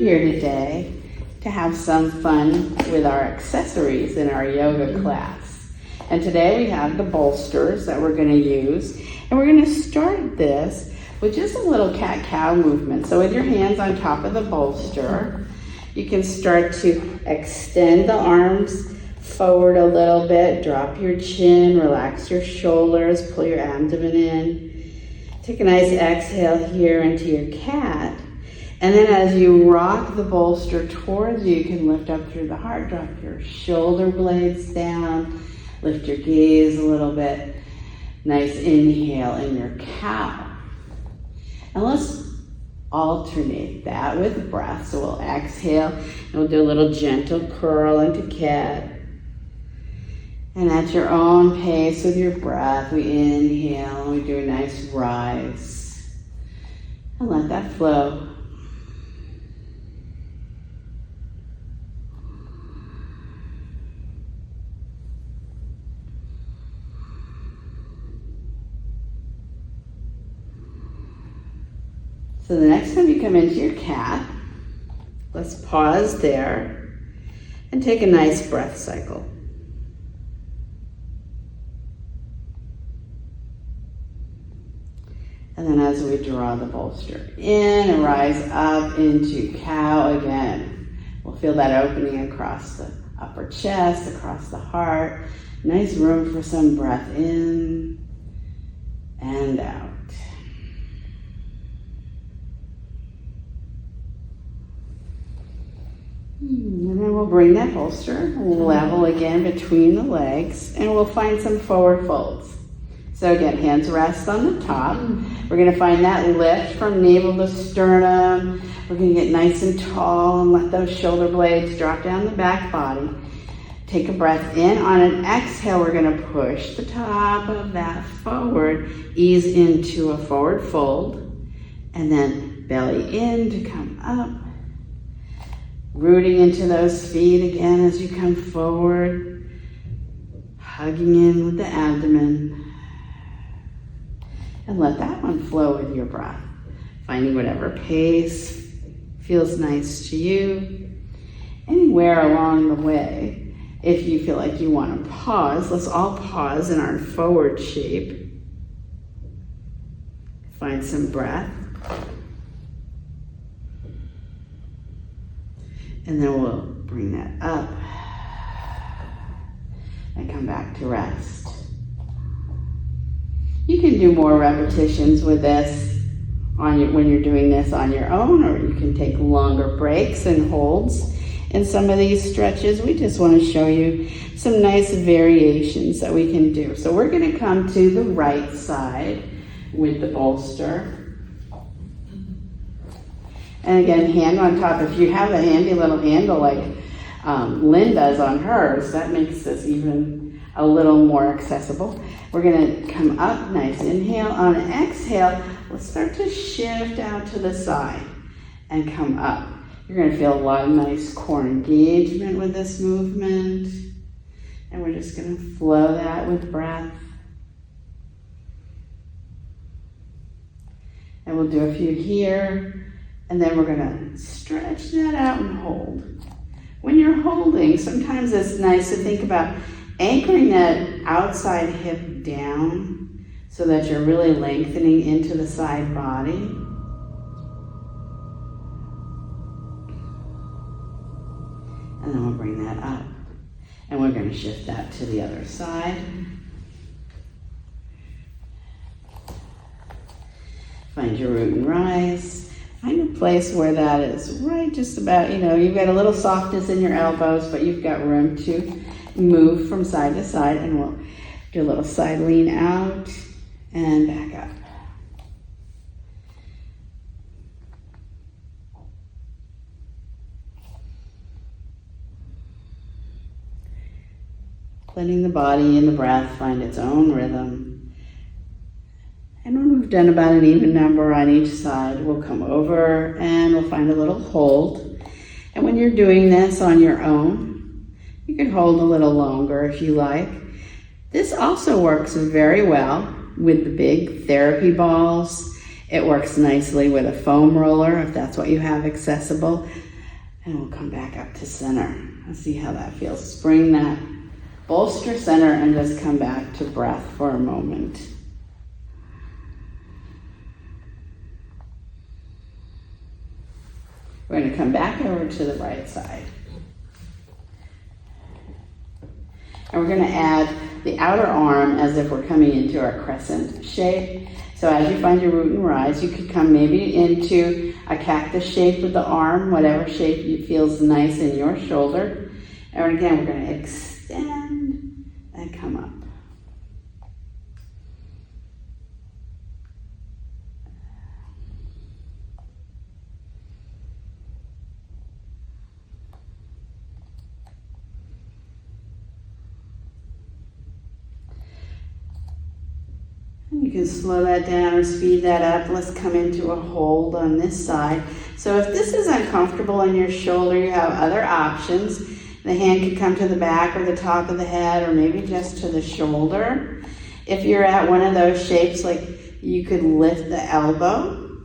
here today to have some fun with our accessories in our yoga class. And today we have the bolsters that we're going to use. And we're going to start this with just a little cat-cow movement. So with your hands on top of the bolster, you can start to extend the arms forward a little bit, drop your chin, relax your shoulders, pull your abdomen in. Take a nice exhale here into your cat. And then as you rock the bolster towards you, you can lift up through the heart, drop your shoulder blades down, lift your gaze a little bit. Nice inhale in your cow. And let's alternate that with breath. So we'll exhale and we'll do a little gentle curl into cat. And at your own pace with your breath, we inhale and we do a nice rise. And let that flow. So the next time you come into your cat, let's pause there and take a nice breath cycle. And then as we draw the bolster in and rise up into cow again, we'll feel that opening across the upper chest, across the heart. Nice room for some breath in and out. And then we'll bring that bolster level again between the legs and we'll find some forward folds. So again, hands rest on the top. We're gonna find that lift from navel to sternum. We're gonna get nice and tall and let those shoulder blades drop down the back body. Take a breath in. On an exhale, we're gonna push the top of that forward, ease into a forward fold, and then belly in to come up. Rooting into those feet again as you come forward, hugging in with the abdomen. And let that one flow with your breath. Finding whatever pace feels nice to you. Anywhere along the way, if you feel like you want to pause, let's all pause in our forward shape. Find some breath. And then we'll bring that up and come back to rest. You can do more repetitions with this when you're doing this on your own, or you can take longer breaks and holds in some of these stretches. We just want to show you some nice variations that we can do. So we're going to come to the right side with the bolster. And again, hand on top. If you have a handy little handle like Lynn does on hers, that makes this even a little more accessible. We're going to come up, nice inhale. On an exhale, let's start to shift out to the side and come up. You're going to feel a lot of nice core engagement with this movement. And we're just going to flow that with breath. And we'll do a few here. And then we're gonna stretch that out and hold. When you're holding, sometimes it's nice to think about anchoring that outside hip down so that you're really lengthening into the side body. And then we'll bring that up. And we're gonna shift that to the other side. Find your root and rise. Find a place where that is right just about, you've got a little softness in your elbows, but you've got room to move from side to side. And we'll do a little side lean out and back up. Letting the body and the breath find its own rhythm. And when we've done about an even number on each side, we'll come over and we'll find a little hold. And when you're doing this on your own, you can hold a little longer if you like. This also works very well with the big therapy balls. It works nicely with a foam roller if that's what you have accessible. And we'll come back up to center and see how that feels. Just bring that bolster center and just come back to breath for a moment. We're going to come back over to the right side. And we're going to add the outer arm as if we're coming into our crescent shape. So as you find your root and rise, you could come maybe into a cactus shape with the arm, whatever shape feels nice in your shoulder. And again, we're going to extend and come up. You can slow that down or speed that up. Let's come into a hold on this side. So if this is uncomfortable in your shoulder, you have other options. The hand could come to the back or the top of the head, or maybe just to the shoulder. If you're at one of those shapes, like you could lift the elbow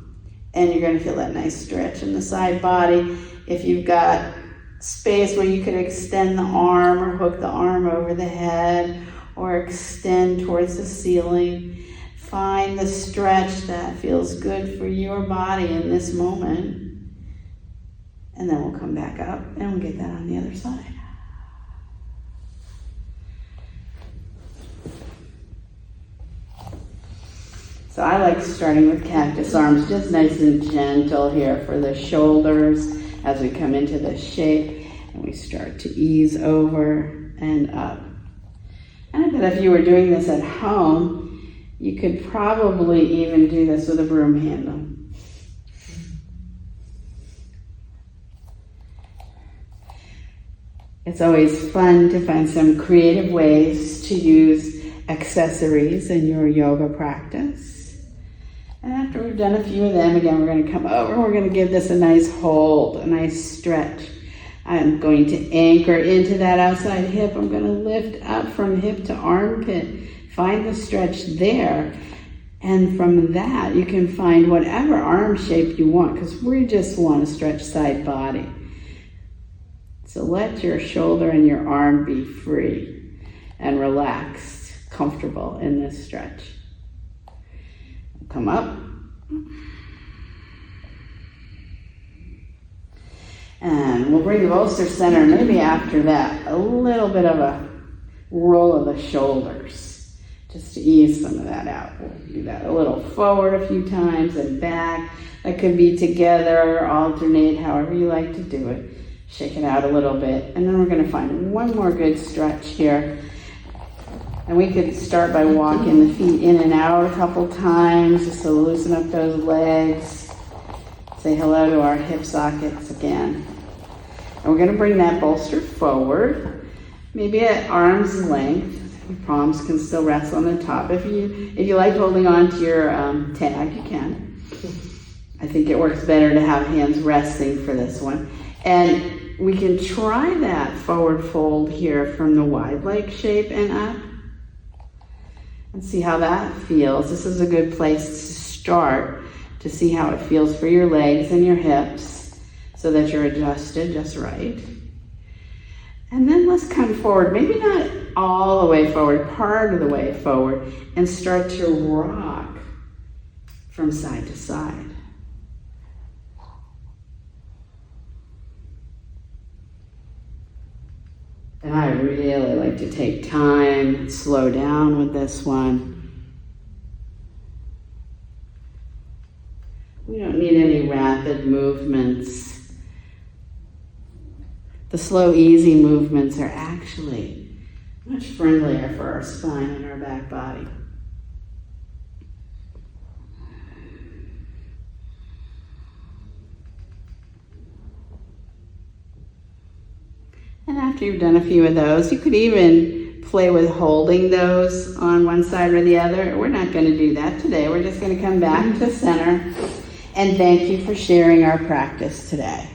and you're going to feel that nice stretch in the side body. If you've got space where you could extend the arm or hook the arm over the head or extend towards the ceiling, find the stretch that feels good for your body in this moment. And then we'll come back up and we'll get that on the other side. So I like starting with cactus arms, just nice and gentle here for the shoulders as we come into this shape and we start to ease over and up. And I bet if you were doing this at home, you could probably even do this with a broom handle. It's always fun to find some creative ways to use accessories in your yoga practice. And after we've done a few of them, again, we're going to come over and we're going to give this a nice hold, a nice stretch. I'm going to anchor into that outside hip. I'm going to lift up from hip to armpit. Find the stretch there. And from that, you can find whatever arm shape you want, because we just want to stretch side body. So let your shoulder and your arm be free and relaxed, comfortable in this stretch. Come up. And we'll bring the bolster center, maybe after that, a little bit of a roll of the shoulders, just to ease some of that out. We'll do that a little forward a few times and back. That could be together or alternate, however you like to do it. Shake it out a little bit. And then we're going to find one more good stretch here. And we could start by walking the feet in and out a couple times, just to loosen up those legs. Say hello to our hip sockets again. And we're going to bring that bolster forward, maybe at arm's length. Your palms can still rest on the top. If you like holding on to your tag, you can. I think it works better to have hands resting for this one. And we can try that forward fold here from the wide leg shape and up. And see how that feels. This is a good place to start to see how it feels for your legs and your hips so that you're adjusted just right. And then let's come forward, maybe not all the way forward, part of the way forward, and start to rock from side to side. And I really like to take time and slow down with this one. We don't need any rapid movements. The slow, easy movements are actually much friendlier for our spine and our back body. And after you've done a few of those, you could even play with holding those on one side or the other. We're not going to do that today. We're just going to come back to center. And thank you for sharing our practice today.